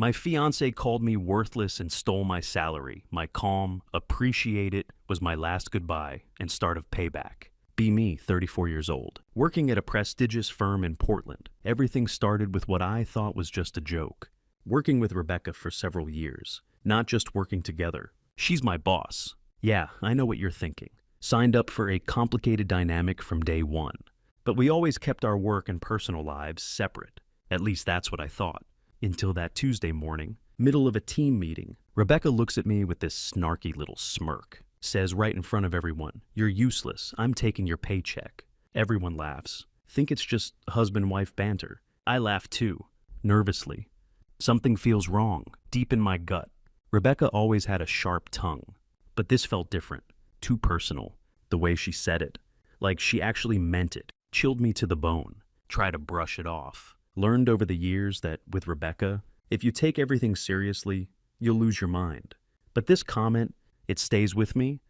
My fiance called me worthless and stole my salary. My calm, appreciate it, was my last goodbye and start of payback. Be me, 34 years old. Working at a prestigious firm in Portland, everything started with what I thought was just a joke. Working with Rebecca for several years, not just working together. She's my boss. Yeah, I know what you're thinking. Signed up for a complicated dynamic from day one. But we always kept our work and personal lives separate. At least that's what I thought. Until that Tuesday morning, middle of a team meeting, Rebecca looks at me with this snarky little smirk. Says right in front of everyone, "You're useless. I'm taking your paycheck." Everyone laughs. Think it's just husband-wife banter. I laugh too, nervously. Something feels wrong, deep in my gut. Rebecca always had a sharp tongue, but this felt different, too personal. The way she said it, like she actually meant it, chilled me to the bone. Try to brush it off. Learned over the years that with Rebecca, if you take everything seriously, you'll lose your mind. But this comment, it stays with me,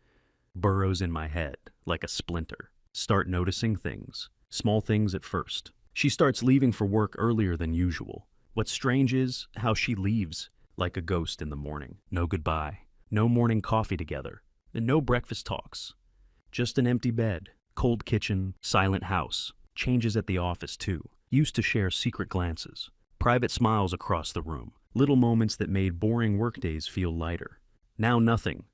burrows in my head like a splinter. Start noticing things, small things at first. She starts leaving for work earlier than usual. What's strange is how she leaves like a ghost in the morning. No goodbye, no morning coffee together, and no breakfast talks. Just an empty bed, cold kitchen, silent house. Changes at the office too. Used to share secret glances, private smiles across the room, little moments that made boring workdays feel lighter. Now nothing.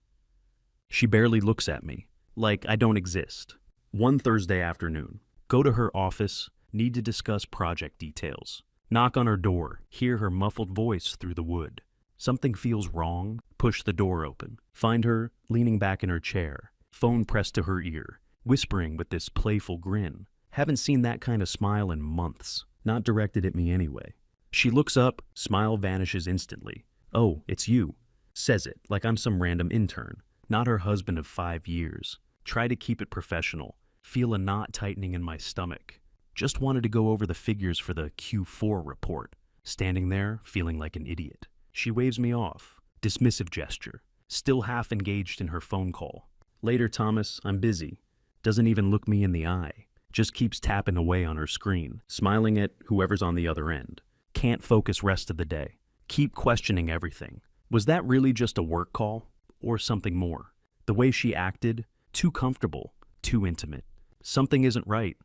She barely looks at me, like I don't exist. One Thursday afternoon, go to her office, need to discuss project details. Knock on her door, hear her muffled voice through the wood. Something feels wrong, push the door open. Find her leaning back in her chair, phone pressed to her ear, whispering with this playful grin. Haven't seen that kind of smile in months, not directed at me anyway. She looks up, smile vanishes instantly. "Oh, it's you." Says it like I'm some random intern. Not her husband of 5 years. Try to keep it professional. Feel a knot tightening in my stomach. Just wanted to go over the figures for the Q4 report. Standing there, feeling like an idiot. She waves me off. Dismissive gesture. Still half engaged in her phone call. Later, Thomas, I'm busy. Doesn't even look me in the eye. Just keeps tapping away on her screen, smiling at whoever's on the other end. Can't focus rest of the day. Keep questioning everything. Was that really just a work call? Or something more? The way she acted, too comfortable, too intimate. Something isn't right.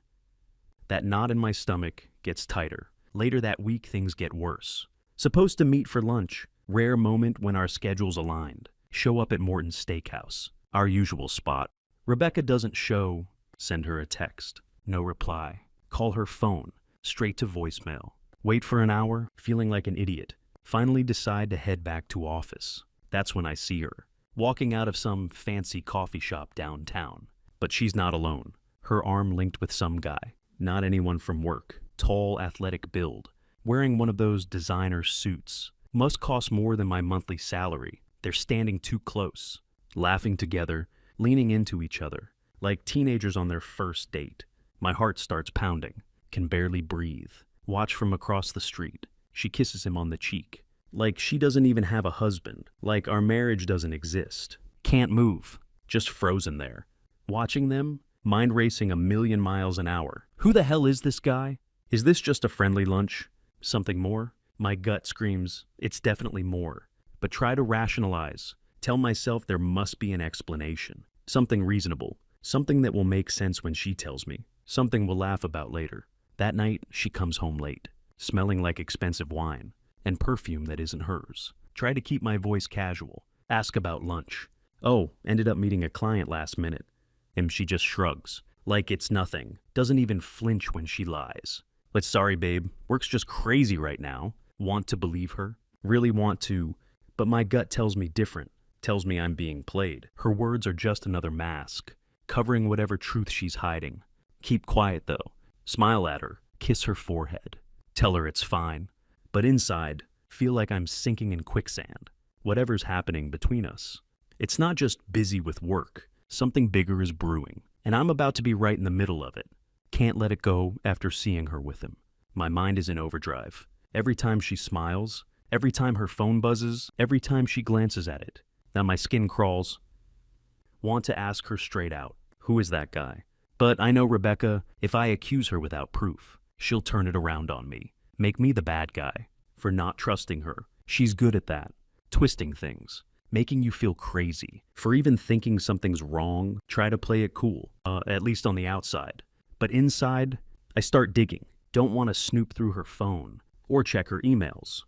That knot in my stomach gets tighter. Later that week, things get worse. Supposed to meet for lunch. Rare moment when our schedules aligned. Show up at Morton's Steakhouse, our usual spot. Rebecca doesn't show. Send her a text. No reply. Call her phone. Straight to voicemail. Wait for an hour, feeling like an idiot. Finally decide to head back to office. That's when I see her. Walking out of some fancy coffee shop downtown. But she's not alone. Her arm linked with some guy. Not anyone from work. Tall, athletic build. Wearing one of those designer suits. Must cost more than my monthly salary. They're standing too close. Laughing together, leaning into each other. Like teenagers on their first date. My heart starts pounding. Can barely breathe. Watch from across the street. She kisses him on the cheek. Like she doesn't even have a husband. Like our marriage doesn't exist. Can't move. Just frozen there. Watching them, mind racing a million miles an hour. Who the hell is this guy? Is this just a friendly lunch? Something more? My gut screams, it's definitely more. But try to rationalize. Tell myself there must be an explanation. Something reasonable. Something that will make sense when she tells me. Something we'll laugh about later. That night, she comes home late. Smelling like expensive wine. And perfume that isn't hers. Try to keep my voice casual. Ask about lunch. Oh, ended up meeting a client last minute. And she just shrugs. Like it's nothing. Doesn't even flinch when she lies. But sorry, babe. Work's just crazy right now. Want to believe her. Really want to. But my gut tells me different. Tells me I'm being played. Her words are just another mask. Covering whatever truth she's hiding. Keep quiet though. Smile at her. Kiss her forehead. Tell her it's fine. But inside, feel like I'm sinking in quicksand. Whatever's happening between us. It's not just busy with work. Something bigger is brewing. And I'm about to be right in the middle of it. Can't let it go after seeing her with him. My mind is in overdrive. Every time she smiles, every time her phone buzzes, every time she glances at it. Now my skin crawls. Want to ask her straight out. Who is that guy? But I know Rebecca, if I accuse her without proof, she'll turn it around on me. Make me the bad guy for not trusting her. She's good at that, twisting things, making you feel crazy. For even thinking something's wrong, try to play it cool, at least on the outside. But inside, I start digging. Don't want to snoop through her phone or check her emails.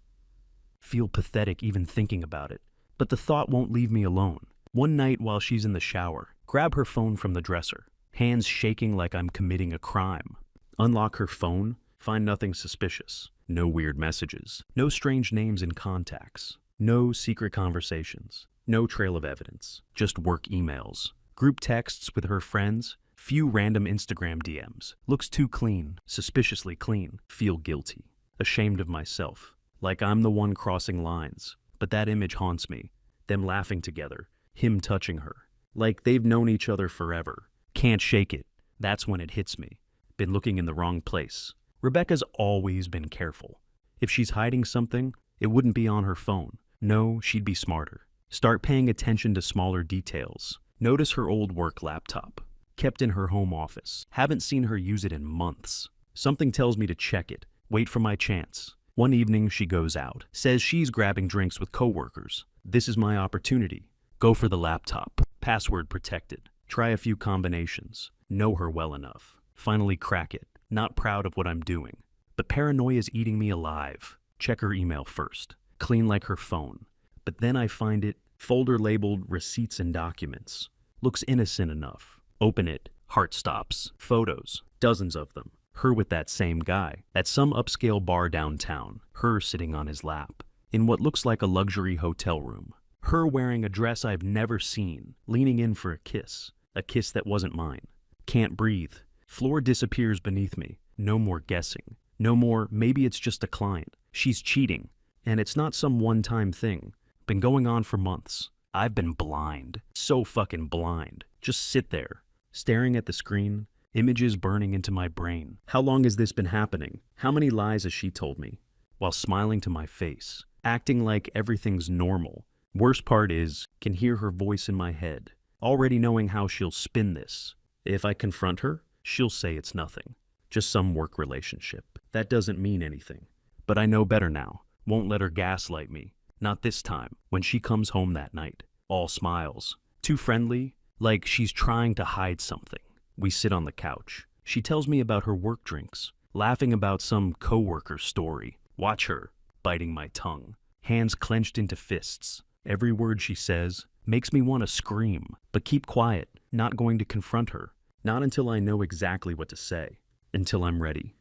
Feel pathetic even thinking about it, but the thought won't leave me alone. One night while she's in the shower, grab her phone from the dresser, hands shaking like I'm committing a crime. Unlock her phone, find nothing suspicious. No weird messages, no strange names in contacts, no secret conversations, no trail of evidence, just work emails, group texts with her friends, few random Instagram DMs. Looks too clean, suspiciously clean. Feel guilty, ashamed of myself, like I'm the one crossing lines. But that image haunts me, them laughing together, him touching her, like they've known each other forever. Can't shake it. That's when it hits me. Been looking in the wrong place. Rebecca's always been careful. If she's hiding something, it wouldn't be on her phone. No, she'd be smarter. Start paying attention to smaller details. Notice her old work laptop, kept in her home office. Haven't seen her use it in months. Something tells me to check it, wait for my chance. One evening she goes out, says she's grabbing drinks with coworkers. This is my opportunity. Go for the laptop. Password protected. Try a few combinations. Know her well enough. Finally crack it. Not proud of what I'm doing, but paranoia's eating me alive. Check her email first. Clean like her phone. But then I find it, folder labeled receipts and documents. Looks innocent enough. Open it. Heart stops. Photos. Dozens of them. Her with that same guy. At some upscale bar downtown. Her sitting on his lap. In what looks like a luxury hotel room. Her wearing a dress I've never seen. Leaning in for a kiss. A kiss that wasn't mine. Can't breathe. Floor disappears beneath me. No more guessing. No more, maybe it's just a client. She's cheating. And it's not some one-time thing. Been going on for months. I've been blind. So fucking blind. Just sit there, staring at the screen, images burning into my brain. How long has this been happening? How many lies has she told me? While smiling to my face, acting like everything's normal. Worst part is, can hear her voice in my head, already knowing how she'll spin this. If I confront her, she'll say it's nothing. Just some work relationship. That doesn't mean anything. But I know better now. Won't let her gaslight me. Not this time, when she comes home that night. All smiles. Too friendly, like she's trying to hide something. We sit on the couch. She tells me about her work drinks, laughing about some coworker story. Watch her, biting my tongue. Hands clenched into fists. Every word she says makes me want to scream, but keep quiet, not going to confront her. Not until I know exactly what to say. Until I'm ready.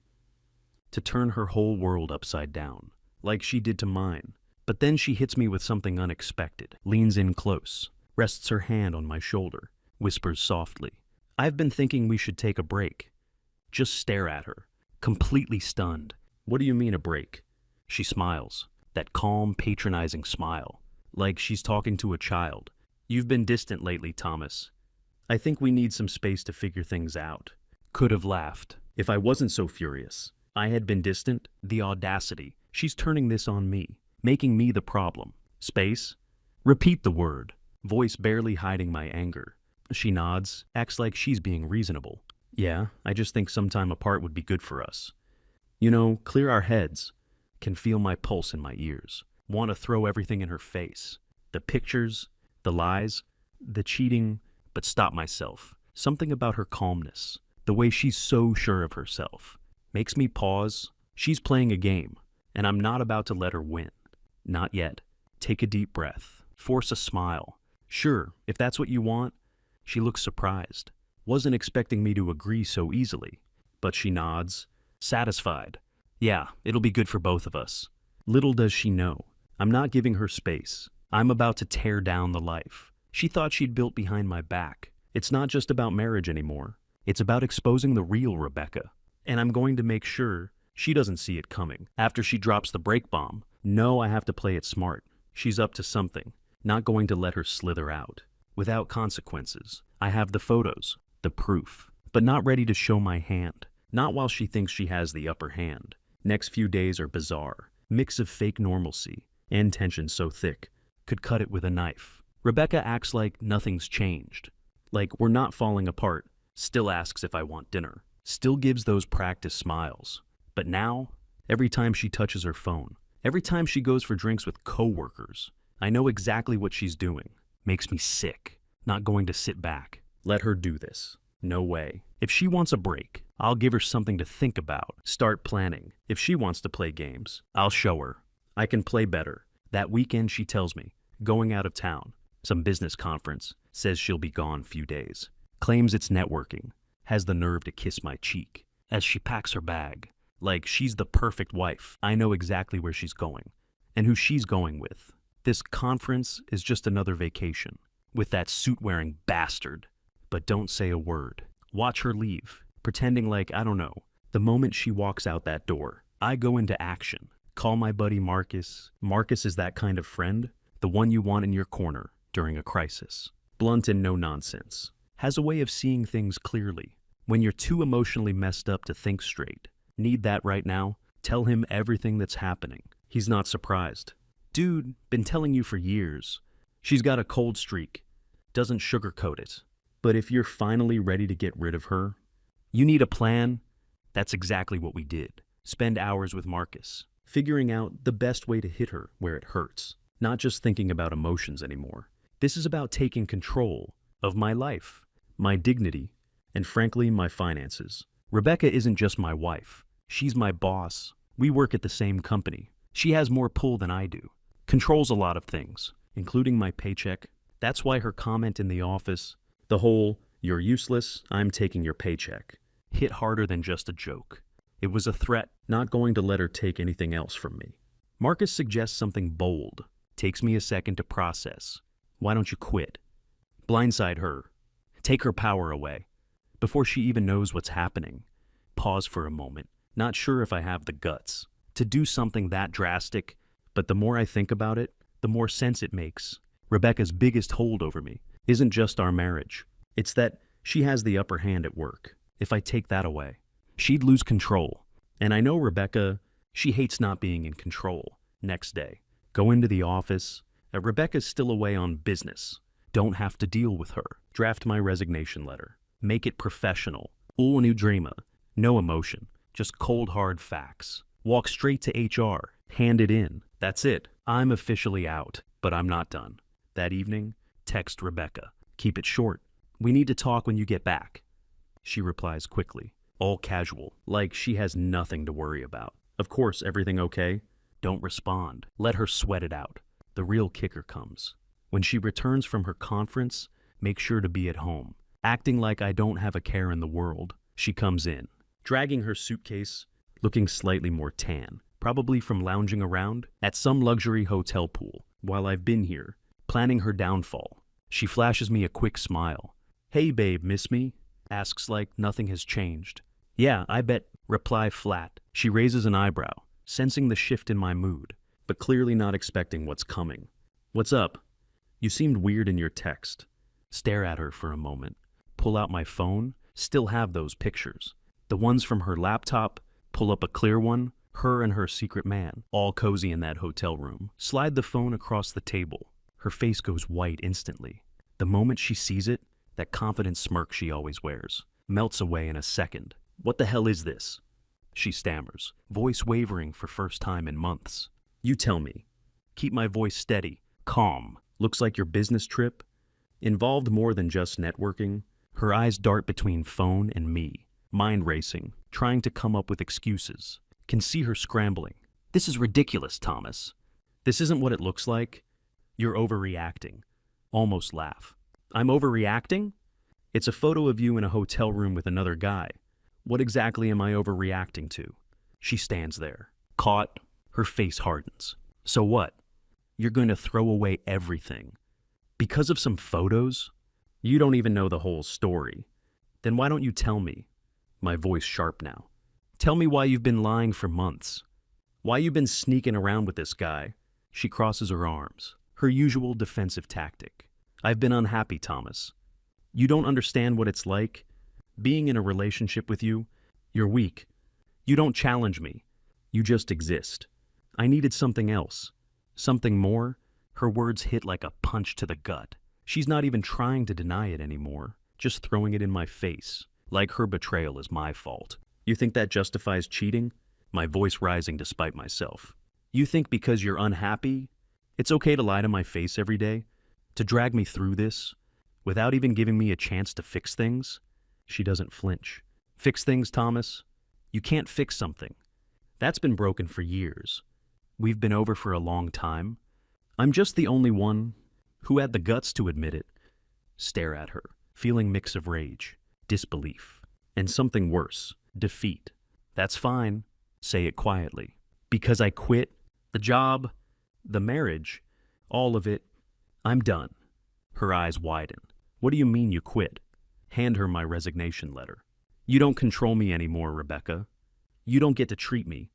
To turn her whole world upside down, like she did to mine. But then she hits me with something unexpected, leans in close, rests her hand on my shoulder, whispers softly, "I've been thinking we should take a break." Just stare at her, completely stunned. What do you mean a break? She smiles, that calm, patronizing smile, like she's talking to a child. You've been distant lately, Thomas. I think we need some space to figure things out. Could have laughed, if I wasn't so furious. I had been distant, the audacity. She's turning this on me, making me the problem. Space? Repeat the word, voice barely hiding my anger. She nods, acts like she's being reasonable. Yeah, I just think some time apart would be good for us. You know, clear our heads. Can feel my pulse in my ears. Want to throw everything in her face. The pictures, the lies, the cheating, but stop myself. Something about her calmness, the way she's so sure of herself, makes me pause. She's playing a game, and I'm not about to let her win. Not yet. Take a deep breath. Force a smile. Sure, if that's what you want. She looks surprised. Wasn't expecting me to agree so easily. But she nods, satisfied. Yeah, it'll be good for both of us. Little does she know, I'm not giving her space. I'm about to tear down the life she thought she'd built behind my back. It's not just about marriage anymore. It's about exposing the real Rebecca. And I'm going to make sure she doesn't see it coming. After she drops the brake bomb, no, I have to play it smart. She's up to something. Not going to let her slither out. Without consequences. I have the photos, the proof, but not ready to show my hand. Not while she thinks she has the upper hand. Next few days are bizarre. Mix of fake normalcy and tension so thick, could cut it with a knife. Rebecca acts like nothing's changed. Like we're not falling apart. Still asks if I want dinner. Still gives those practice smiles. But now, every time she touches her phone, Every time she goes for drinks with coworkers, I know exactly what she's doing. Makes me sick. Not going to sit back. Let her do this. No way. If she wants a break, I'll give her something to think about. Start planning. If she wants to play games, I'll show her. I can play better. That weekend, she tells me, going out of town. Some business conference. Says she'll be gone few days. Claims it's networking. Has the nerve to kiss my cheek. As she packs her bag. Like she's the perfect wife. I know exactly where she's going. And who she's going with. This conference is just another vacation. With that suit-wearing bastard. But don't say a word. Watch her leave. Pretending like, I don't know. The moment she walks out that door, I go into action. Call my buddy Marcus. Marcus is that kind of friend. The one you want in your corner during a crisis. Blunt and no nonsense. Has a way of seeing things clearly. When you're too emotionally messed up to think straight. Need that right now? Tell him everything that's happening. He's not surprised. Dude, been telling you for years. She's got a cold streak. Doesn't sugarcoat it. But if you're finally ready to get rid of her, you need a plan. That's exactly what we did. Spend hours with Marcus, figuring out the best way to hit her where it hurts. Not just thinking about emotions anymore. This is about taking control of my life, my dignity, and frankly, my finances. Rebecca isn't just my wife. She's my boss. We work at the same company. She has more pull than I do. Controls a lot of things, including my paycheck. That's why her comment in the office, the whole, "You're useless, I'm taking your paycheck," hit harder than just a joke. It was a threat, not going to let her take anything else from me. Marcus suggests something bold. Takes me a second to process. Why don't you quit? Blindside her. Take her power away. Before she even knows what's happening. Pause for a moment. Not sure if I have the guts to do something that drastic, but the more I think about it, the more sense it makes. Rebecca's biggest hold over me isn't just our marriage. It's that she has the upper hand at work. If I take that away, she'd lose control. And I know Rebecca, she hates not being in control. Next day, go into the office. Rebecca's still away on business. Don't have to deal with her. Draft my resignation letter. Make it professional. Ulnudrama. No emotion. Just cold hard facts. Walk straight to HR. Hand it in. That's it. I'm officially out, but I'm not done. That evening, text Rebecca. Keep it short. We need to talk when you get back. She replies quickly. All casual, like she has nothing to worry about. Of course, everything okay? Don't respond. Let her sweat it out. The real kicker comes. When she returns from her conference, make sure to be at home. Acting like I don't have a care in the world, she comes in, dragging her suitcase, looking slightly more tan, probably from lounging around at some luxury hotel pool while I've been here, planning her downfall. She flashes me a quick smile. Hey babe, miss me? Asks like nothing has changed. Yeah, I bet. Reply flat. She raises an eyebrow, sensing the shift in my mood, but clearly not expecting what's coming. What's up? You seemed weird in your text. Stare at her for a moment. Pull out my phone. Still have those pictures. The ones from her laptop. Pull up a clear one. Her and her secret man, all cozy in that hotel room. Slide the phone across the table. Her face goes white instantly. The moment she sees it, that confident smirk she always wears melts away in a second. What the hell is this? She stammers, voice wavering for first time in months. You tell me. Keep my voice steady, calm. Looks like your business trip? Involved more than just networking? Her eyes dart between phone and me, mind racing, trying to come up with excuses. Can see her scrambling. This is ridiculous, Thomas. This isn't what it looks like. You're overreacting. Almost laugh. I'm overreacting? It's a photo of you in a hotel room with another guy. What exactly am I overreacting to? She stands there, caught. Her face hardens. So what? You're going to throw away everything. Because of some photos? You don't even know the whole story. Then why don't you tell me? My voice sharp now. Tell me why you've been lying for months. Why you've been sneaking around with this guy. She crosses her arms. Her usual defensive tactic. I've been unhappy, Thomas. You don't understand what it's like. Being in a relationship with you, you're weak. You don't challenge me. You just exist. I needed something else. Something more. Her words hit like a punch to the gut. She's not even trying to deny it anymore, just throwing it in my face, like her betrayal is my fault. You think that justifies cheating? My voice rising despite myself. You think because you're unhappy, it's okay to lie to my face every day? To drag me through this? Without even giving me a chance to fix things? She doesn't flinch. Fix things, Thomas? You can't fix something. That's been broken for years. We've been over for a long time. I'm just the only one who had the guts to admit it. Stare at her, feeling mix of rage, disbelief, and something worse, defeat. That's fine. Say it quietly. Because I quit the job, the marriage, all of it. I'm done. Her eyes widen. What do you mean you quit? Hand her my resignation letter. You don't control me anymore, Rebecca. You don't get to treat me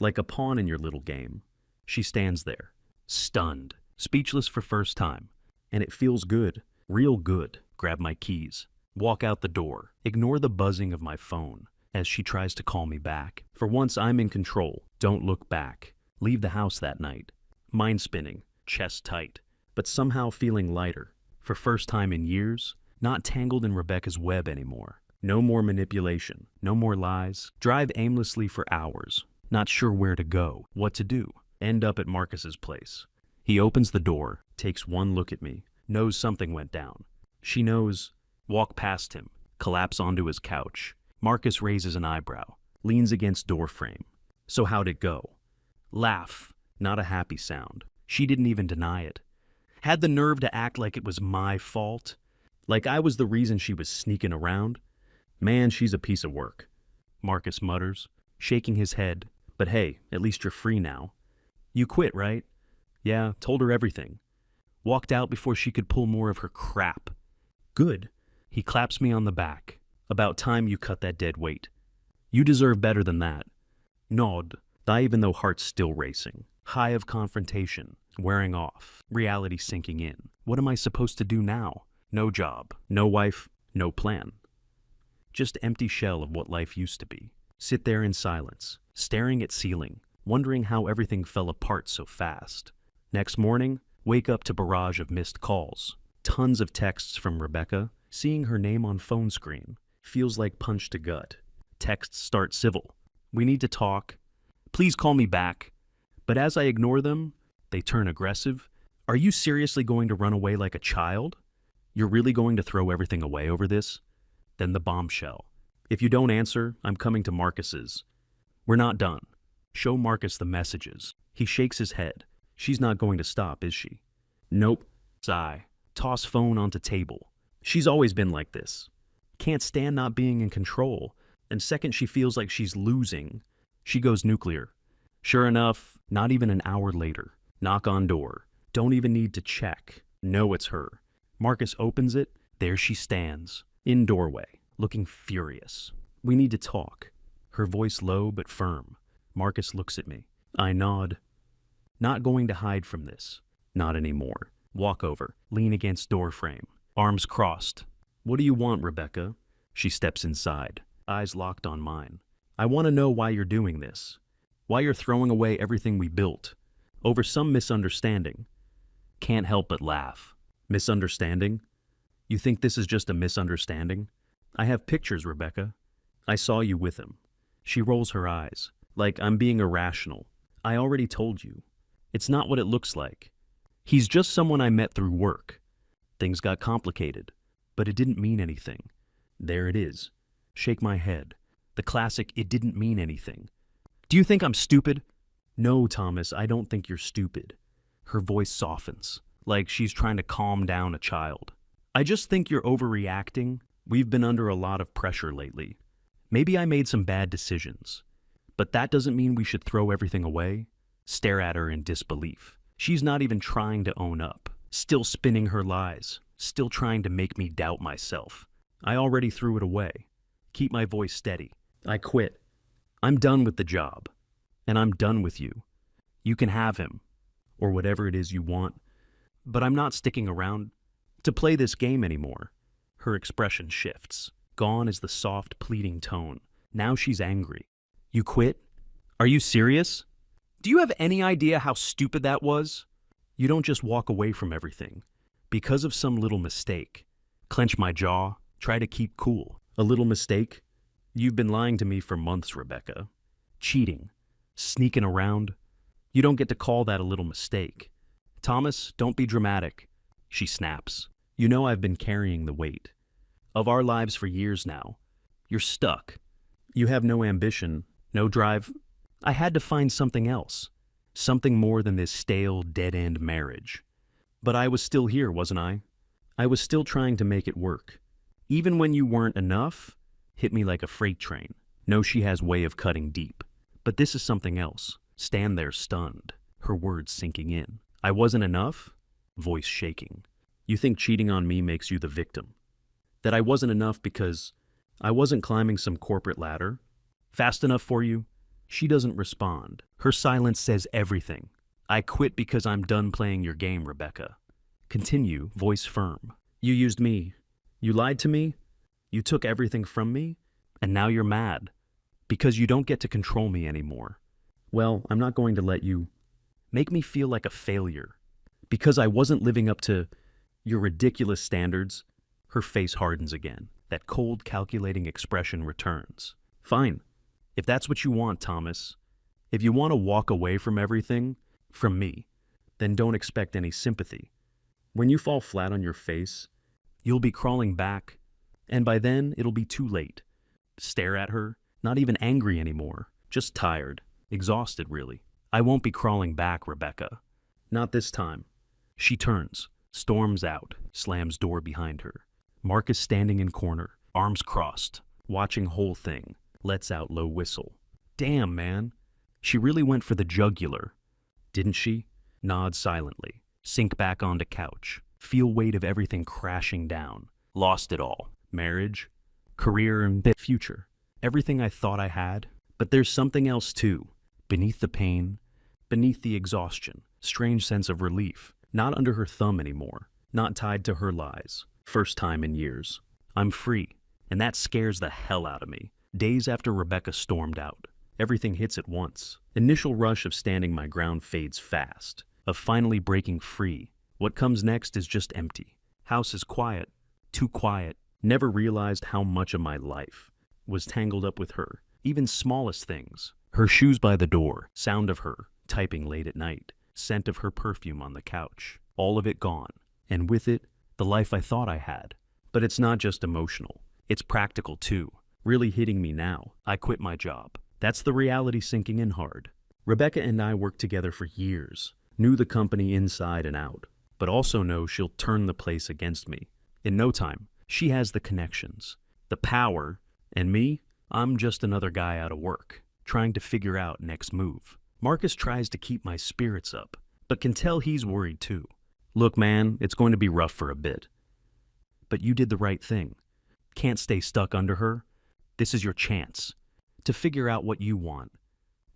like a pawn in your little game. She stands there, stunned, speechless for first time. And it feels good, real good. Grab my keys, walk out the door, ignore the buzzing of my phone as she tries to call me back. For once, I'm in control. Don't look back. Leave the house that night. Mind spinning, chest tight, but somehow feeling lighter. For first time in years, not tangled in Rebecca's web anymore. No more manipulation, no more lies. Drive aimlessly for hours, not sure where to go, what to do. End up at Marcus's place. He opens the door, takes one look at me, knows something went down. She knows. Walk past him, collapse onto his couch. Marcus raises an eyebrow, leans against doorframe. So how'd it go? Laugh, not a happy sound. She didn't even deny it. Had the nerve to act like it was my fault, like I was the reason she was sneaking around. Man, she's a piece of work. Marcus mutters, shaking his head. But hey, at least you're free now. You quit, right? Yeah, told her everything. Walked out before she could pull more of her crap. Good. He claps me on the back. About time you cut that dead weight. You deserve better than that. Nod, even though heart's still racing. High of confrontation, wearing off, reality sinking in. What am I supposed to do now? No job, no wife, no plan. Just empty shell of what life used to be. Sit there in silence, staring at ceiling, wondering how everything fell apart so fast. Next morning, wake up to barrage of missed calls. Tons of texts from Rebecca. Seeing her name on phone screen feels like punch to gut. Texts start civil. We need to talk. Please call me back. But as I ignore them, they turn aggressive. Are you seriously going to run away like a child? You're really going to throw everything away over this? Then the bombshell. If you don't answer, I'm coming to Marcus's. We're not done. Show Marcus the messages. He shakes his head. She's not going to stop, is she? Nope. Sigh. Toss phone onto table. She's always been like this. Can't stand not being in control. And second she feels like she's losing, she goes nuclear. Sure enough, not even an hour later. Knock on door. Don't even need to check. Know it's her. Marcus opens it. There she stands. In doorway, looking furious. We need to talk. Her voice low but firm. Marcus looks at me. I nod. Not going to hide from this. Not anymore. Walk over. Lean against doorframe. Arms crossed. What do you want, Rebecca? She steps inside. Eyes locked on mine. I want to know why you're doing this. Why you're throwing away everything we built. Over some misunderstanding. Can't help but laugh. Misunderstanding? You think this is just a misunderstanding? I have pictures, Rebecca. I saw you with him. She rolls her eyes. Like I'm being irrational. I already told you. It's not what it looks like. He's just someone I met through work. Things got complicated, but it didn't mean anything. There it is. Shake my head. The classic, it didn't mean anything. Do you think I'm stupid? No, Thomas, I don't think you're stupid. Her voice softens, like she's trying to calm down a child. I just think you're overreacting. We've been under a lot of pressure lately. Maybe I made some bad decisions. But that doesn't mean we should throw everything away. Stare at her in disbelief. She's not even trying to own up. Still spinning her lies. Still trying to make me doubt myself. I already threw it away. Keep my voice steady. I quit. I'm done with the job. And I'm done with you. You can have him. Or whatever it is you want. But I'm not sticking around to play this game anymore. Her expression shifts. Gone is the soft, pleading tone. Now she's angry. You quit? Are you serious? Do you have any idea how stupid that was? You don't just walk away from everything. Because of some little mistake. Clench my jaw. Try to keep cool. A little mistake? You've been lying to me for months, Rebecca. Cheating. Sneaking around. You don't get to call that a little mistake. Thomas, don't be dramatic. She snaps. You know I've been carrying the weight of our lives for years now. You're stuck. You have no ambition, no drive. I had to find something else. Something more than this stale, dead-end marriage. But I was still here, wasn't I? I was still trying to make it work. Even when you weren't enough, hit me like a freight train. No, she has way of cutting deep. But this is something else. Stand there stunned, her words sinking in. I wasn't enough? Voice shaking. You think cheating on me makes you the victim? That I wasn't enough because I wasn't climbing some corporate ladder? Fast enough for you? She doesn't respond. Her silence says everything. I quit because I'm done playing your game, Rebecca. Continue, voice firm. You used me. You lied to me. You took everything from me. And now you're mad. Because you don't get to control me anymore. Well, I'm not going to let you make me feel like a failure. Because I wasn't living up to your ridiculous standards. Her face hardens again. That cold, calculating expression returns. Fine. If that's what you want, Thomas. If you want to walk away from everything, from me, then don't expect any sympathy. When you fall flat on your face, you'll be crawling back, and by then it'll be too late. Stare at her, not even angry anymore, just tired, exhausted really. I won't be crawling back, Rebecca. Not this time. She turns, storms out, slams door behind her. Marcus standing in corner, arms crossed, watching whole thing, lets out low whistle. Damn, man. She really went for the jugular. Didn't she? Nods silently. Sink back onto couch. Feel weight of everything crashing down. Lost it all. Marriage, career, and future. Everything I thought I had. But there's something else too. Beneath the pain, beneath the exhaustion. Strange sense of relief. Not under her thumb anymore. Not tied to her lies. First time in years. I'm free. And that scares the hell out of me. Days after Rebecca stormed out. Everything hits at once. Initial rush of standing my ground fades fast. Of finally breaking free. What comes next is just empty. House is quiet. Too quiet. Never realized how much of my life was tangled up with her. Even smallest things. Her shoes by the door. Sound of her. Typing late at night. Scent of her perfume on the couch. All of it gone. And with it, the life I thought I had. But it's not just emotional. It's practical too. Really hitting me now. I quit my job. That's the reality sinking in hard. Rebecca and I worked together for years. Knew the company inside and out. But also know she'll turn the place against me. In no time, she has the connections. The power. And me? I'm just another guy out of work. Trying to figure out next move. Marcus tries to keep my spirits up. But can tell he's worried too. Look, man, it's going to be rough for a bit. But you did the right thing. Can't stay stuck under her. This is your chance to figure out what you want.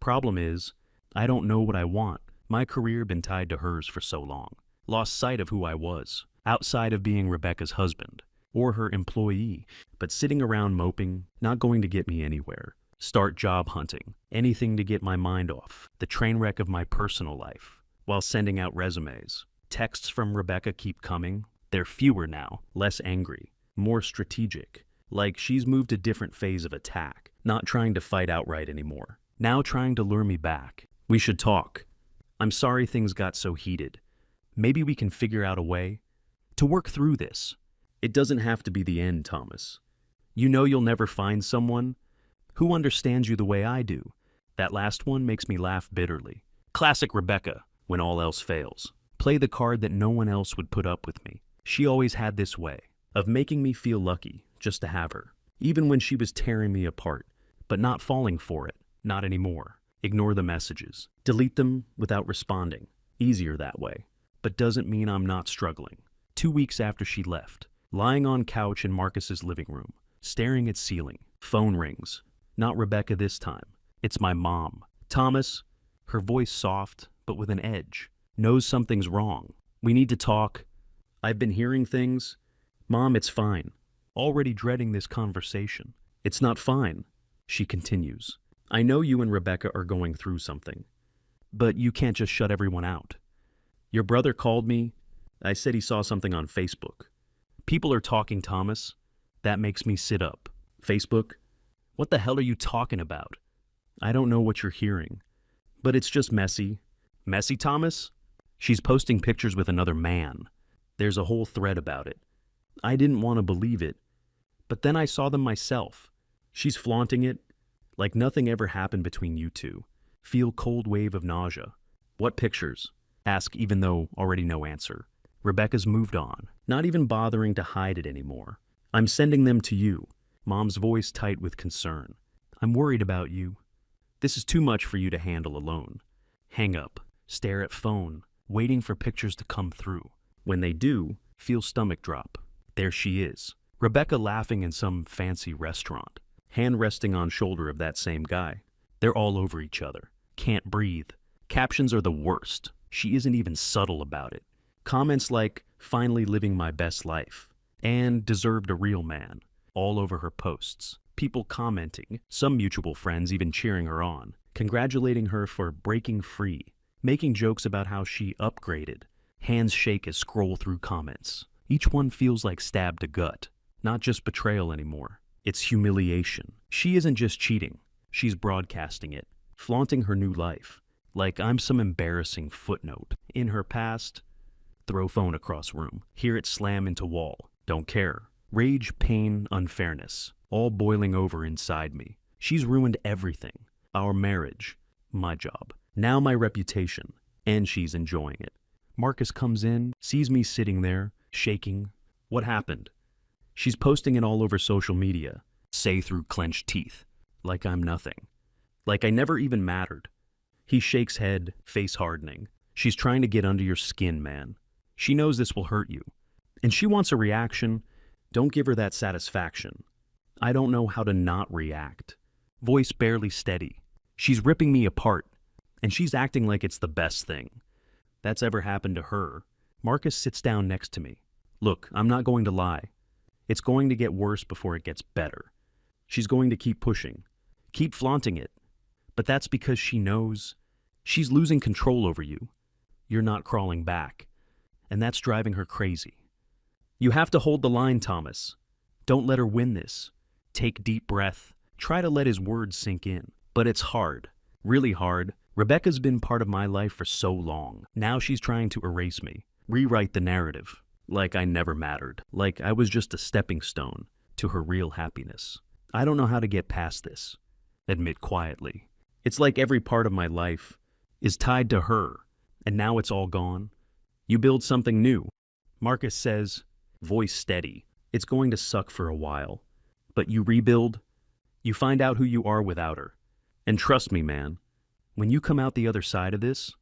Problem is, I don't know what I want. My career been tied to hers for so long. Lost sight of who I was, outside of being Rebecca's husband, or her employee. But sitting around moping, not going to get me anywhere. Start job hunting, anything to get my mind off, the train wreck of my personal life, while sending out resumes. Texts from Rebecca keep coming. They're fewer now, less angry, more strategic. Like she's moved a different phase of attack, not trying to fight outright anymore. Now trying to lure me back. We should talk. I'm sorry things got so heated. Maybe we can figure out a way to work through this. It doesn't have to be the end, Thomas. You know you'll never find someone who understands you the way I do. That last one makes me laugh bitterly. Classic Rebecca, when all else fails. Play the card that no one else would put up with me. She always had this way of making me feel lucky just to have her. Even when she was tearing me apart, but not falling for it. Not anymore. Ignore the messages. Delete them without responding. Easier that way. But doesn't mean I'm not struggling. 2 weeks after she left, lying on couch in Marcus's living room, staring at ceiling. Phone rings. Not Rebecca this time. It's my mom. Thomas, her voice soft, but with an edge. Knows something's wrong. We need to talk. I've been hearing things. Mom, it's fine. Already dreading this conversation. It's not fine, she continues. I know you and Rebecca are going through something. But you can't just shut everyone out. Your brother called me. I said he saw something on Facebook. People are talking, Thomas. That makes me sit up. Facebook? What the hell are you talking about? I don't know what you're hearing. But it's just messy. Messy Thomas? She's posting pictures with another man. There's a whole thread about it. I didn't want to believe it, but then I saw them myself. She's flaunting it like nothing ever happened between you two. Feel cold wave of nausea. What pictures? Ask even though already no answer. Rebecca's moved on, not even bothering to hide it anymore. I'm sending them to you. Mom's voice tight with concern. I'm worried about you. This is too much for you to handle alone. Hang up, stare at phone, waiting for pictures to come through. When they do, feel stomach drop. There she is. Rebecca laughing in some fancy restaurant, hand resting on shoulder of that same guy. They're all over each other. Can't breathe. Captions are the worst. She isn't even subtle about it. Comments like, finally living my best life, and deserved a real man, all over her posts. People commenting, some mutual friends even cheering her on, congratulating her for breaking free, making jokes about how she upgraded. Hands shake as scroll through comments. Each one feels like stabbed to gut. Not just betrayal anymore. It's humiliation. She isn't just cheating. She's broadcasting it, flaunting her new life. Like I'm some embarrassing footnote. In her past, throw phone across room. Hear it slam into wall. Don't care. Rage, pain, unfairness. All boiling over inside me. She's ruined everything. Our marriage. My job. Now my reputation. And she's enjoying it. Marcus comes in, sees me sitting there, shaking. What happened? She's posting it all over social media. Say through clenched teeth. Like I'm nothing. Like I never even mattered. He shakes head, face hardening. She's trying to get under your skin, man. She knows this will hurt you. And she wants a reaction. Don't give her that satisfaction. I don't know how to not react. Voice barely steady. She's ripping me apart. And she's acting like it's the best thing that's ever happened to her. Marcus sits down next to me. Look, I'm not going to lie. It's going to get worse before it gets better. She's going to keep pushing. Keep flaunting it. But that's because she knows she's losing control over you. You're not crawling back. And that's driving her crazy. You have to hold the line, Thomas. Don't let her win this. Take deep breath. Try to let his words sink in. But it's hard. Really hard. Rebecca's been part of my life for so long. Now she's trying to erase me. Rewrite the narrative. Like I never mattered. Like I was just a stepping stone to her real happiness. I don't know how to get past this. Admit quietly. It's like every part of my life is tied to her, and now it's all gone. You build something new. Marcus says, voice steady. It's going to suck for a while. But you rebuild. You find out who you are without her. And trust me, man, when you come out the other side of this,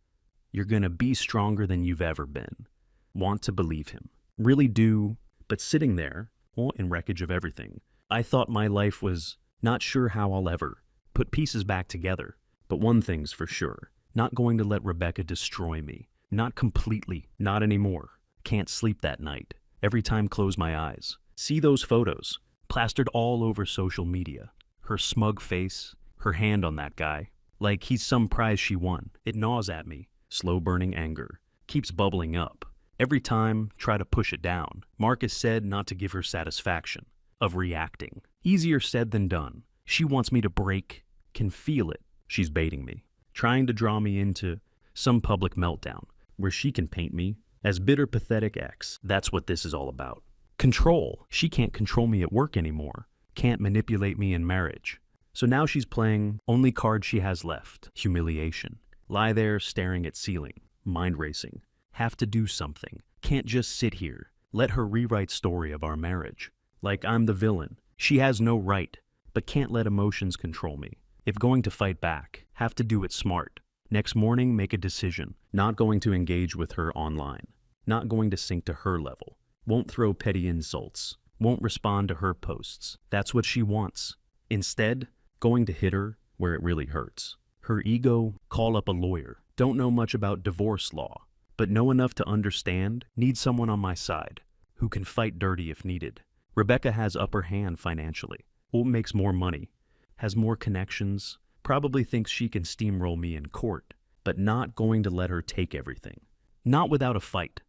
you're gonna be stronger than you've ever been. Want to believe him. Really do. But sitting there, well, in wreckage of everything, I thought my life was not sure how I'll ever put pieces back together. But one thing's for sure. Not going to let Rebecca destroy me. Not completely. Not anymore. Can't sleep that night. Every time close my eyes. See those photos. Plastered all over social media. Her smug face. Her hand on that guy. Like he's some prize she won. It gnaws at me. Slow burning anger. Keeps bubbling up. Every time, try to push it down. Marcus said not to give her satisfaction. Of reacting. Easier said than done. She wants me to break. Can feel it. She's baiting me. Trying to draw me into some public meltdown. Where she can paint me as bitter, pathetic ex. That's what this is all about. Control. She can't control me at work anymore. Can't manipulate me in marriage. So now she's playing only card she has left. Humiliation. Lie there staring at ceiling. Mind racing. Have to do something. Can't just sit here. Let her rewrite story of our marriage. Like I'm the villain. She has no right, but can't let emotions control me. If going to fight back, have to do it smart. Next morning, make a decision. Not going to engage with her online. Not going to sink to her level. Won't throw petty insults. Won't respond to her posts. That's what she wants. Instead, going to hit her where it really hurts. Her ego, call up a lawyer. Don't know much about divorce law, but know enough to understand. Need someone on my side who can fight dirty if needed. Rebecca has upper hand financially. Makes more money. Has more connections. Probably thinks she can steamroll me in court, but not going to let her take everything. Not without a fight.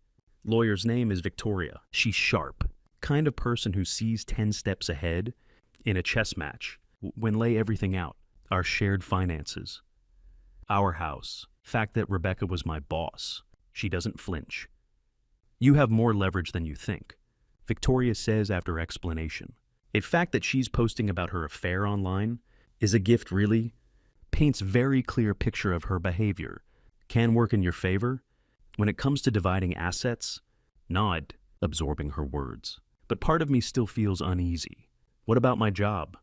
Lawyer's name is Victoria. She's sharp. Kind of person who sees 10 steps ahead in a chess match. When lay everything out. Our shared finances. Our house. Fact that Rebecca was my boss. She doesn't flinch. You have more leverage than you think, Victoria says after explanation. The fact that she's posting about her affair online is a gift, really. Paints very clear picture of her behavior. Can work in your favor. When it comes to dividing assets, nod, absorbing her words. But part of me still feels uneasy. What about my job?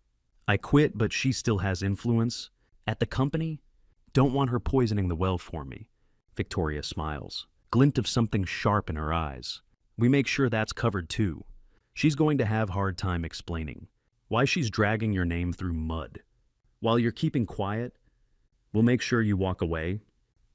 I quit, but she still has influence. At the company? Don't want her poisoning the well for me. Victoria smiles. Glint of something sharp in her eyes. We make sure that's covered too. She's going to have hard time explaining why she's dragging your name through mud. While you're keeping quiet, we'll make sure you walk away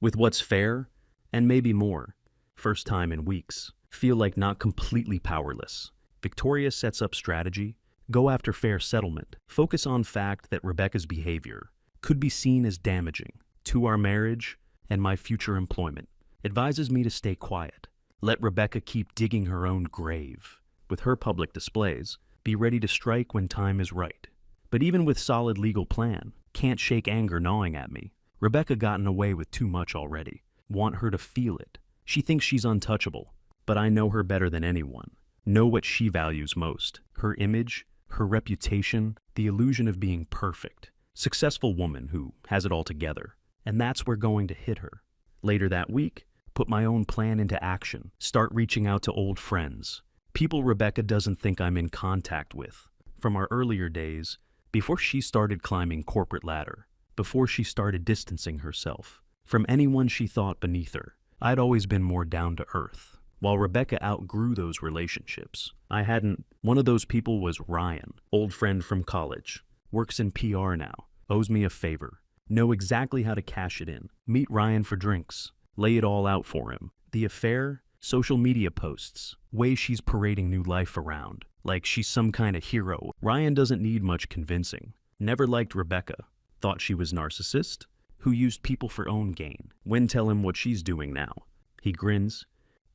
with what's fair and maybe more. First time in weeks. Feel like not completely powerless. Victoria sets up strategy. Go after fair settlement. Focus on fact that Rebecca's behavior could be seen as damaging to our marriage and my future employment. Advises me to stay quiet. Let Rebecca keep digging her own grave. With her public displays, be ready to strike when time is right. But even with solid legal plan, can't shake anger gnawing at me. Rebecca gotten away with too much already. Want her to feel it. She thinks she's untouchable, but I know her better than anyone. Know what she values most. Her image, her reputation, the illusion of being perfect. Successful woman who has it all together. And that's where going to hit her. Later that week, put my own plan into action. Start reaching out to old friends. People Rebecca doesn't think I'm in contact with. From our earlier days, before she started climbing corporate ladder. Before she started distancing herself from anyone she thought beneath her. I'd always been more down to earth. While Rebecca outgrew those relationships, I hadn't. One of those people was Ryan, old friend from college. Works in PR now. Owes me a favor. Know exactly how to cash it in. Meet Ryan for drinks. Lay it all out for him. The affair, social media posts, way she's parading new life around, like she's some kind of hero. Ryan doesn't need much convincing. Never liked Rebecca. Thought she was narcissist, who used people for own gain. When tell him what she's doing now. He grins.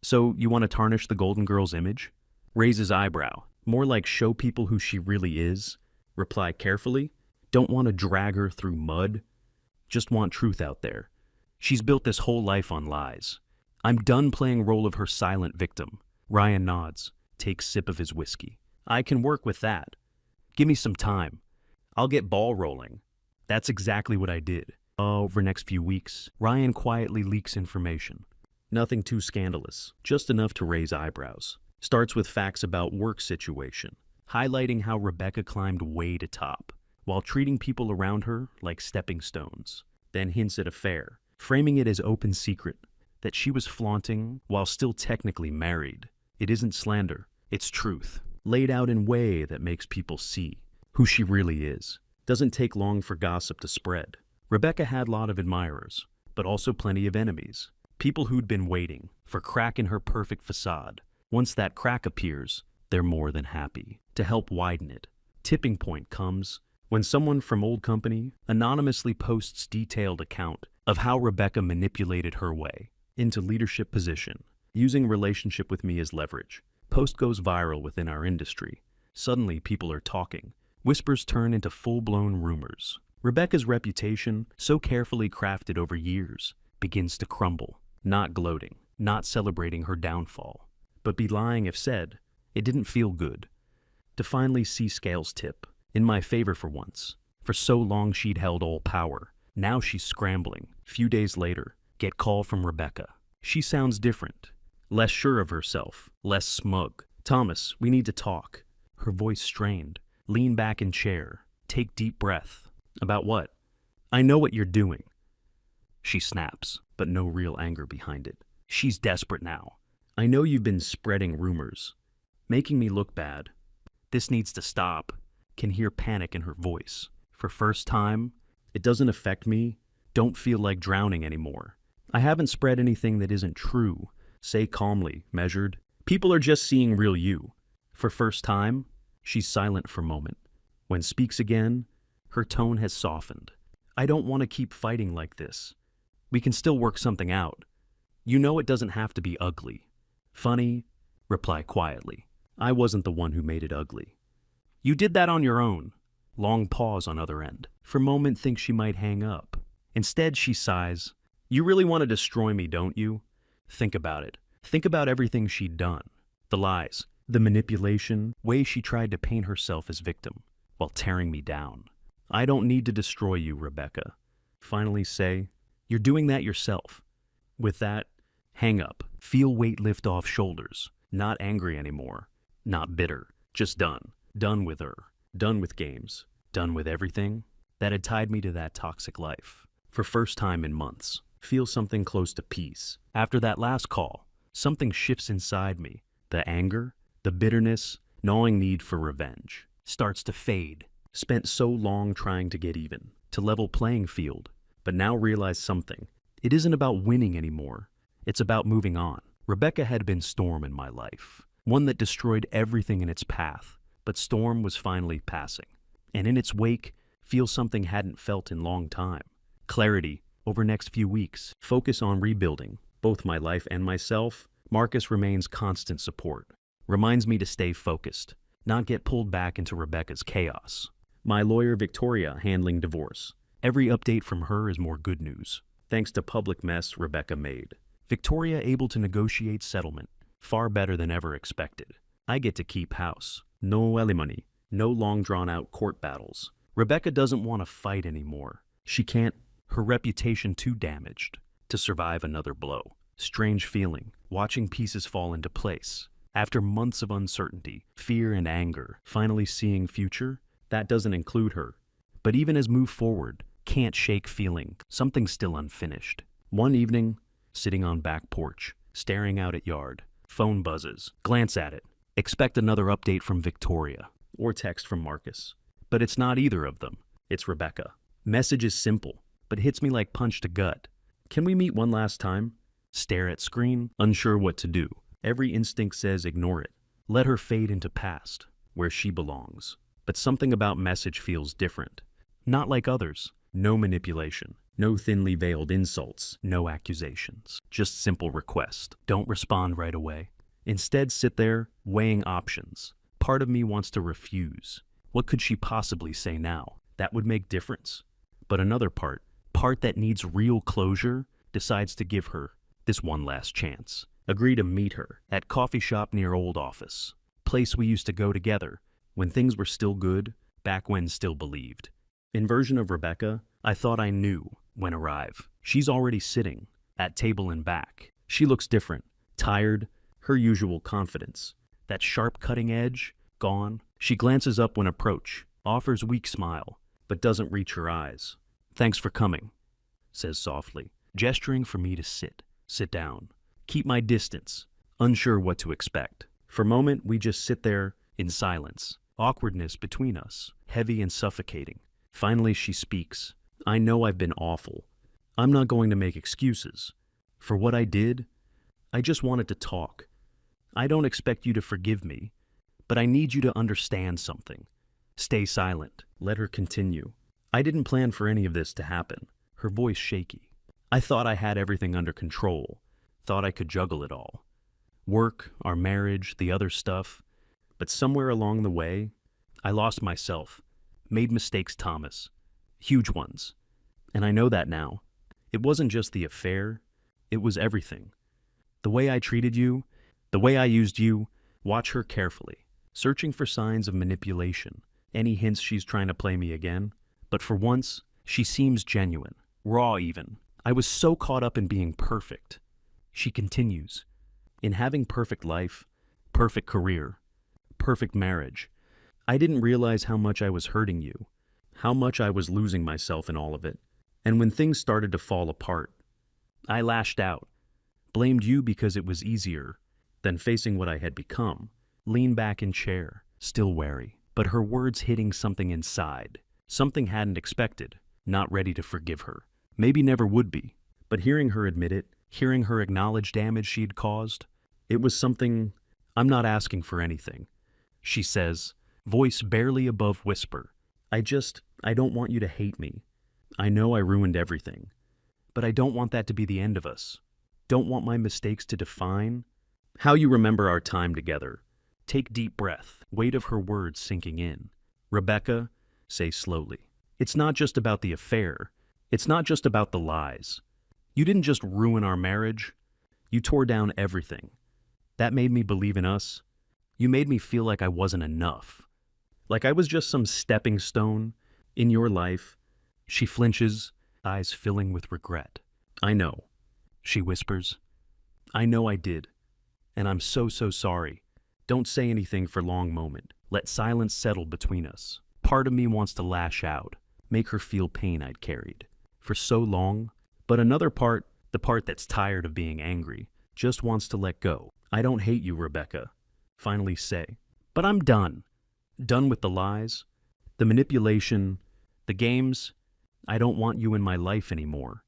So you want to tarnish the Golden Girl's image? Raises eyebrow. More like show people who she really is. Reply carefully. Don't want to drag her through mud. Just want truth out there. She's built this whole life on lies. I'm done playing role of her silent victim. Ryan nods. Takes sip of his whiskey. I can work with that. Give me some time. I'll get ball rolling. That's exactly what I did. Over the next few weeks, Ryan quietly leaks information. Nothing too scandalous, just enough to raise eyebrows. Starts with facts about work situation, highlighting how Rebecca climbed way to top, while treating people around her like stepping stones. Then hints at affair, framing it as open secret, that she was flaunting while still technically married. It isn't slander, it's truth, laid out in a way that makes people see who she really is. Doesn't take long for gossip to spread. Rebecca had a lot of admirers, but also plenty of enemies. People who'd been waiting for crack in her perfect facade. Once that crack appears, they're more than happy to help widen it. Tipping point comes when someone from old company anonymously posts detailed account of how Rebecca manipulated her way into leadership position, using relationship with me as leverage. Post goes viral within our industry. Suddenly people are talking. Whispers turn into full-blown rumors. Rebecca's reputation, so carefully crafted over years, begins to crumble. Not gloating, not celebrating her downfall, but be lying if said, it didn't feel good. To finally see scales tip, in my favor for once. For so long she'd held all power. Now she's scrambling. Few days later, get call from Rebecca. She sounds different, less sure of herself, less smug. Thomas, we need to talk. Her voice strained. Lean back in chair. Take deep breath. About what? I know what you're doing. She snaps, but no real anger behind it. She's desperate now. I know you've been spreading rumors, making me look bad. This needs to stop. Can hear panic in her voice. For first time, it doesn't affect me. Don't feel like drowning anymore. I haven't spread anything that isn't true. Say calmly, measured. People are just seeing real you. For first time, she's silent for a moment. When speaks again, her tone has softened. I don't want to keep fighting like this. We can still work something out. You know it doesn't have to be ugly. Funny, reply quietly. I wasn't the one who made it ugly. You did that on your own. Long pause on other end. For a moment thinks she might hang up. Instead she sighs. You really want to destroy me, don't you? Think about it. Think about everything she'd done. The lies, the manipulation, way she tried to paint herself as victim, while tearing me down. I don't need to destroy you, Rebecca. Finally say, you're doing that yourself. With that, hang up. Feel weight lift off shoulders. Not angry anymore. Not bitter. Just done. Done with her. Done with games. Done with everything that had tied me to that toxic life. For first time in months, feel something close to peace. After that last call, something shifts inside me. The anger, the bitterness, gnawing need for revenge starts to fade. Spent so long trying to get even, to level playing field, but now realize something. It isn't about winning anymore. It's about moving on. Rebecca had been Storm in my life, one that destroyed everything in its path, but Storm was finally passing. And in its wake, feel something hadn't felt in long time. Clarity over next few weeks. Focus on rebuilding, both my life and myself. Marcus remains constant support. Reminds me to stay focused, not get pulled back into Rebecca's chaos. My lawyer Victoria handling divorce. Every update from her is more good news, thanks to public mess Rebecca made. Victoria able to negotiate settlement, far better than ever expected. I get to keep house. No alimony, no long drawn out court battles. Rebecca doesn't want to fight anymore. She can't, her reputation too damaged to survive another blow. Strange feeling, watching pieces fall into place. After months of uncertainty, fear and anger, finally seeing future, that doesn't include her. But even as move forward, can't shake feeling something's still unfinished. One evening, sitting on back porch, staring out at yard, phone buzzes, glance at it, expect another update from Victoria or text from Marcus. But it's not either of them. It's Rebecca. Message is simple, but hits me like punch to gut. Can we meet one last time? Stare at screen, unsure what to do. Every instinct says ignore it. Let her fade into past, where she belongs. But something about message feels different. Not like others. No manipulation. No thinly veiled insults. No accusations. Just simple request. Don't respond right away. Instead, sit there, weighing options. Part of me wants to refuse. What could she possibly say now? That would make difference. But another part that needs real closure, decides to give her this one last chance. Agree to meet her at coffee shop near old office. Place we used to go together when things were still good, back when still believed. In version of Rebecca, I thought I knew when arrive. She's already sitting at table and back. She looks different, tired, her usual confidence. That sharp cutting edge, gone. She glances up when approach, offers weak smile, but doesn't reach her eyes. Thanks for coming, says softly, gesturing for me to sit down. Keep my distance, unsure what to expect. For a moment, we just sit there in silence. Awkwardness between us, heavy and suffocating. Finally, she speaks. I know I've been awful. I'm not going to make excuses. For what I did, I just wanted to talk. I don't expect you to forgive me, but I need you to understand something. Stay silent. Let her continue. I didn't plan for any of this to happen. Her voice shaky. I thought I had everything under control. Thought I could juggle it all. Work, our marriage, the other stuff. But somewhere along the way, I lost myself. Made mistakes, Thomas. Huge ones. And I know that now. It wasn't just the affair. It was everything. The way I treated you, the way I used you, watch her carefully. Searching for signs of manipulation. Any hints she's trying to play me again. But for once, she seems genuine. Raw even. I was so caught up in being perfect. She continues. In having perfect life, perfect career, perfect marriage, I didn't realize how much I was hurting you, how much I was losing myself in all of it. And when things started to fall apart, I lashed out, blamed you because it was easier than facing what I had become. Leaned back in chair, still wary, but her words hitting something inside, something hadn't expected, not ready to forgive her. Maybe never would be, but hearing her admit it, hearing her acknowledge damage she'd caused, it was something. I'm not asking for anything, she says, voice barely above whisper. I don't want you to hate me. I know I ruined everything, but I don't want that to be the end of us. Don't want my mistakes to define how you remember our time together. Take deep breath, weight of her words sinking in. Rebecca, say slowly. It's not just about the affair. It's not just about the lies. You didn't just ruin our marriage, you tore down everything. That made me believe in us. You made me feel like I wasn't enough. Like I was just some stepping stone in your life. She flinches, eyes filling with regret. I know, she whispers. I know I did. And I'm so sorry. Don't say anything for a long moment. Let silence settle between us. Part of me wants to lash out, make her feel pain I'd carried for so long. But another part, the part that's tired of being angry, just wants to let go. I don't hate you, Rebecca, finally say. But I'm done. Done with the lies, the manipulation, the games. I don't want you in my life anymore.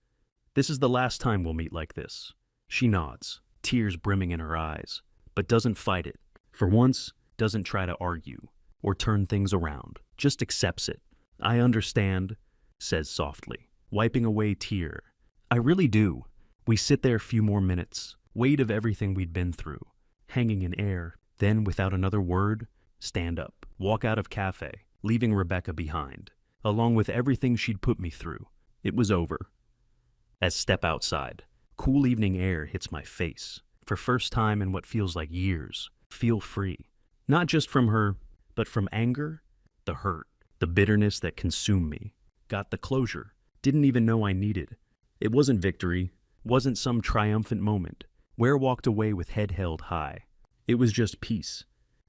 This is the last time we'll meet like this. She nods, tears brimming in her eyes, but doesn't fight it. For once, doesn't try to argue or turn things around, just accepts it. I understand, says softly, wiping away tear. I really do. We sit there a few more minutes, weight of everything we'd been through, hanging in air, then without another word, stand up, walk out of cafe, leaving Rebecca behind, along with everything she'd put me through. It was over. As step outside, cool evening air hits my face, for first time in what feels like years. Feel free, not just from her, but from anger, the hurt, the bitterness that consumed me. Got the closure, didn't even know I needed. It wasn't victory, wasn't some triumphant moment. Ware walked away with head held high. It was just peace.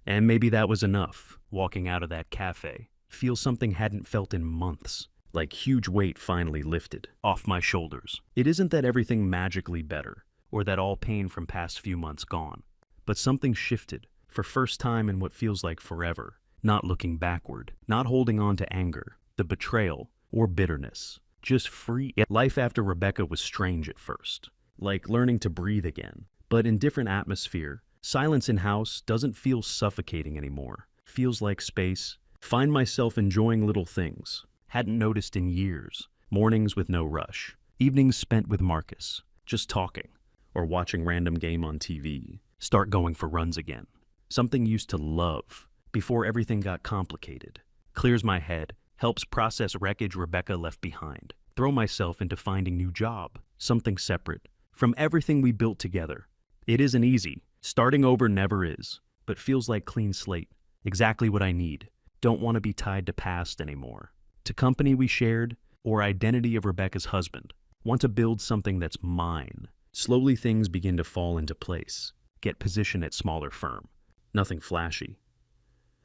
And maybe that was enough, walking out of that cafe. Feel something hadn't felt in months, like huge weight finally lifted off my shoulders. It isn't that everything magically better, or that all pain from past few months gone, but something shifted, for first time in what feels like forever, not looking backward, not holding on to anger, the betrayal, or bitterness. Just free. Life after Rebecca was strange at first, like learning to breathe again, but in different atmosphere. Silence in house doesn't feel suffocating anymore. Feels like space. Find myself enjoying little things. Hadn't noticed in years. Mornings with no rush. Evenings spent with Marcus, just talking, or watching random game on TV. Start going for runs again. Something used to love, before everything got complicated. Clears my head, helps process wreckage Rebecca left behind. Throw myself into finding new job. Something separate from everything we built together. It isn't easy. Starting over never is, but feels like clean slate. Exactly what I need. Don't want to be tied to past anymore. To company we shared, or identity of Rebecca's husband. Want to build something that's mine. Slowly things begin to fall into place. Get position at smaller firm. Nothing flashy.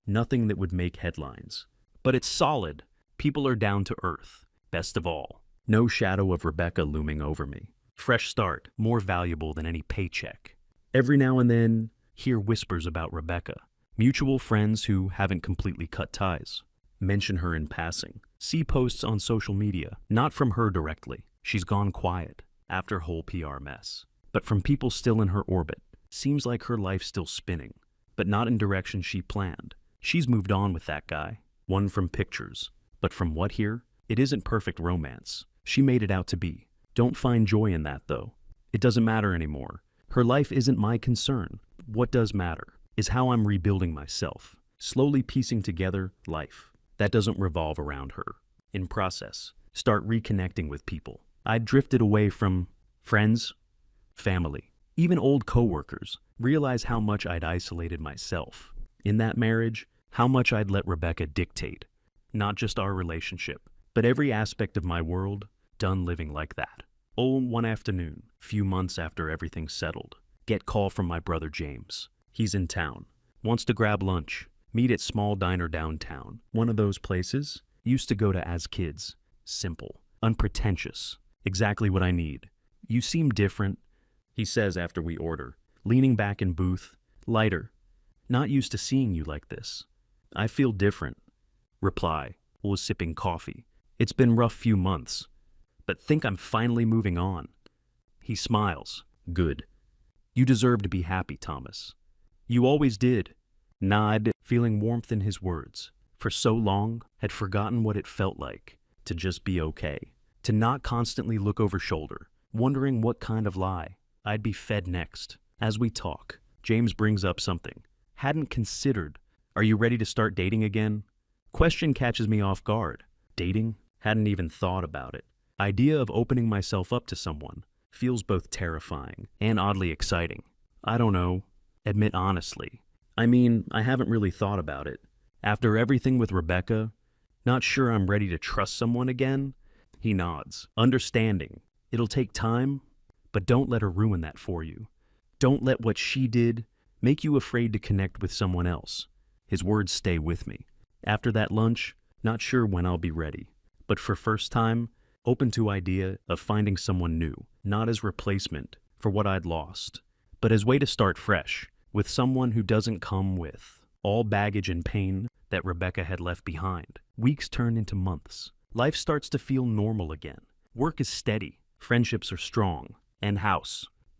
Nothing that would make headlines. But it's solid. People are down to earth. Best of all, no shadow of Rebecca looming over me. Fresh start, more valuable than any paycheck. Every now and then, hear whispers about Rebecca. Mutual friends who haven't completely cut ties. Mention her in passing. See posts on social media, not from her directly. She's gone quiet after whole PR mess. But from people still in her orbit. Seems like her life's still spinning, but not in direction she planned. She's moved on with that guy. One from pictures. But from what here? It isn't perfect romance. She made it out to be. Don't find joy in that, though. It doesn't matter anymore. Her life isn't my concern. What does matter is how I'm rebuilding myself, slowly piecing together life. That doesn't revolve around her. In process, start reconnecting with people. I'd drifted away from friends, family, even old coworkers. Realize how much I'd isolated myself. In that marriage, how much I'd let Rebecca dictate. Not just our relationship, but every aspect of my world. Done living like that. Oh, one afternoon, few months after everything settled, get call from my brother James. He's in town. Wants to grab lunch. Meet at small diner downtown. One of those places used to go to as kids. Simple. Unpretentious. Exactly what I need. You seem different, he says after we order, leaning back in booth. Lighter. Not used to seeing you like this. I feel different. Reply. Was sipping coffee. It's been rough few months, but think I'm finally moving on. He smiles. Good. You deserve to be happy, Thomas. You always did. Nod, feeling warmth in his words. For so long, had forgotten what it felt like to just be okay. To not constantly look over shoulder, wondering what kind of lie I'd be fed next. As we talk, James brings up something. Hadn't considered. Are you ready to start dating again? Question catches me off guard. Dating? Hadn't even thought about it. Idea of opening myself up to someone feels both terrifying and oddly exciting. I don't know. Admit honestly. I mean, I haven't really thought about it. After everything with Rebecca, not sure I'm ready to trust someone again? He nods, understanding. It'll take time, but don't let her ruin that for you. Don't let what she did make you afraid to connect with someone else. His words stay with me. After that lunch, not sure when I'll be ready, but for first time, open to idea of finding someone new, not as replacement for what I'd lost, but as way to start fresh, with someone who doesn't come with all baggage and pain that Rebecca had left behind. Weeks turn into months. Life starts to feel normal again. Work is steady, friendships are strong, and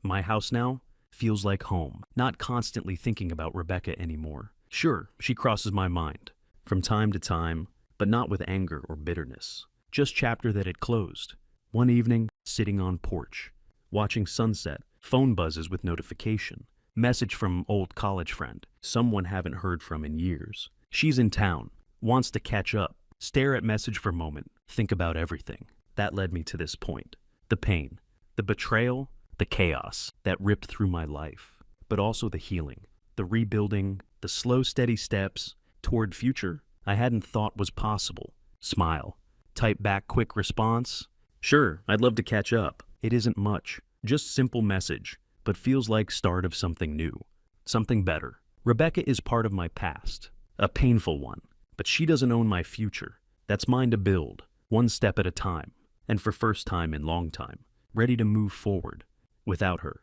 my house now, feels like home, not constantly thinking about Rebecca anymore. Sure, she crosses my mind, from time to time, but not with anger or bitterness. Just chapter that had closed. One evening, sitting on porch, watching sunset, phone buzzes with notification. Message from old college friend, someone haven't heard from in years. She's in town, wants to catch up. Stare at message for a moment, think about everything. That led me to this point. The pain, the betrayal, the chaos that ripped through my life, but also the healing, the rebuilding, the slow, steady steps toward future I hadn't thought was possible. Smile. Type back quick response. Sure, I'd love to catch up. It isn't much, just simple message, but feels like start of something new, something better. Rebecca is part of my past, a painful one, but she doesn't own my future. That's mine to build, one step at a time, and for first time in long time, ready to move forward without her.